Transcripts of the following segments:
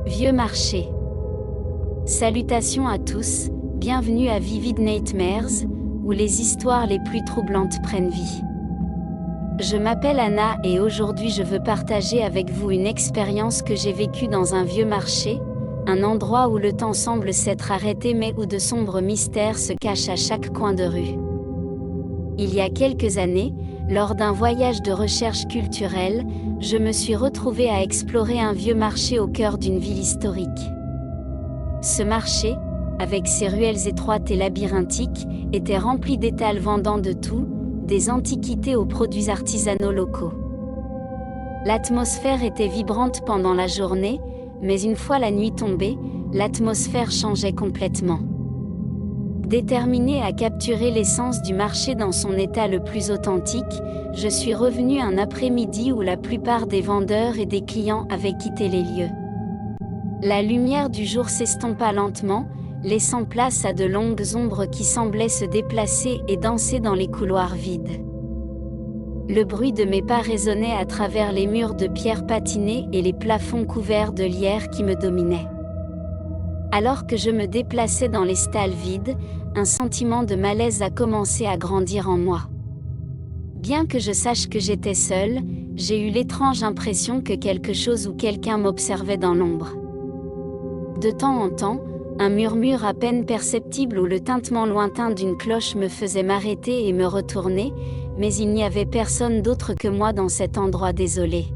Vieux marché. Salutations à tous, bienvenue à Vivid Nightmares, où les histoires les plus troublantes prennent vie. Je m'appelle Anna et aujourd'hui je veux partager avec vous une expérience que j'ai vécue dans un vieux marché, un endroit où le temps semble s'être arrêté mais où de sombres mystères se cachent à chaque coin de rue. Il y a quelques années, lors d'un voyage de recherche culturelle, je me suis retrouvée à explorer un vieux marché au cœur d'une ville historique. Ce marché, avec ses ruelles étroites et labyrinthiques, était rempli d'étals vendant de tout, des antiquités aux produits artisanaux locaux. L'atmosphère était vibrante pendant la journée, mais une fois la nuit tombée, l'atmosphère changeait complètement. Déterminée à capturer l'essence du marché dans son état le plus authentique, je suis revenue un après-midi où la plupart des vendeurs et des clients avaient quitté les lieux. La lumière du jour s'estompa lentement, laissant place à de longues ombres qui semblaient se déplacer et danser dans les couloirs vides. Le bruit de mes pas résonnait à travers les murs de pierre patinée et les plafonds couverts de lierre qui me dominaient. Alors que je me déplaçais dans les stalles vides, un sentiment de malaise a commencé à grandir en moi. Bien que je sache que j'étais seule, j'ai eu l'étrange impression que quelque chose ou quelqu'un m'observait dans l'ombre. De temps en temps, un murmure à peine perceptible ou le tintement lointain d'une cloche me faisait m'arrêter et me retourner, mais il n'y avait personne d'autre que moi dans cet endroit désolé.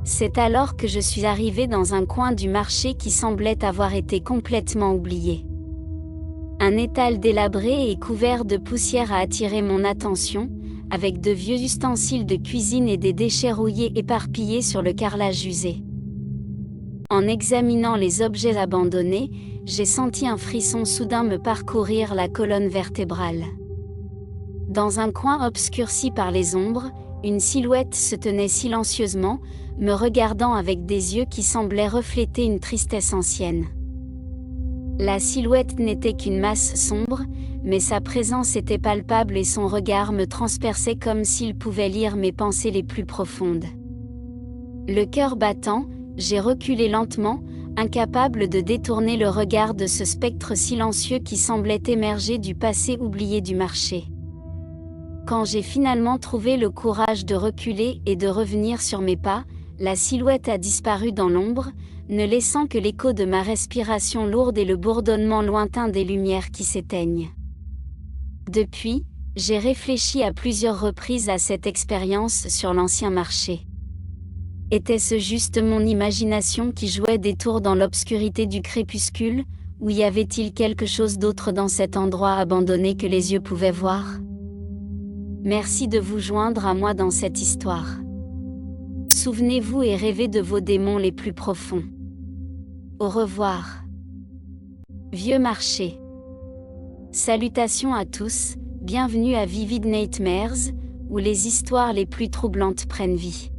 C'est alors que je suis arrivée dans un coin du marché qui semblait avoir été complètement oublié. Un étal délabré et couvert de poussière a attiré mon attention, avec de vieux ustensiles de cuisine et des déchets rouillés éparpillés sur le carrelage usé. En examinant les objets abandonnés, j'ai senti un frisson soudain me parcourir la colonne vertébrale. Dans un coin obscurci par les ombres, une silhouette se tenait silencieusement, me regardant avec des yeux qui semblaient refléter une tristesse ancienne. La silhouette n'était qu'une masse sombre, mais sa présence était palpable et son regard me transperçait comme s'il pouvait lire mes pensées les plus profondes. Le cœur battant, j'ai reculé lentement, incapable de détourner le regard de ce spectre silencieux qui semblait émerger du passé oublié du marché. Quand j'ai finalement trouvé le courage de reculer et de revenir sur mes pas, la silhouette a disparu dans l'ombre, ne laissant que l'écho de ma respiration lourde et le bourdonnement lointain des lumières qui s'éteignent. Depuis, j'ai réfléchi à plusieurs reprises à cette expérience sur l'ancien marché. Était-ce juste mon imagination qui jouait des tours dans l'obscurité du crépuscule, ou y avait-il quelque chose d'autre dans cet endroit abandonné que les yeux pouvaient voir ? Merci de vous joindre à moi dans cette histoire. Souvenez-vous et rêvez de vos démons les plus profonds. Au revoir. Vieux marché. Salutations à tous, bienvenue à Vivid Nightmares, où les histoires les plus troublantes prennent vie.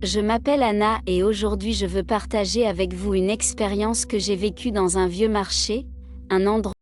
Je m'appelle Anna et aujourd'hui je veux partager avec vous une expérience que j'ai vécue dans un vieux marché, un endroit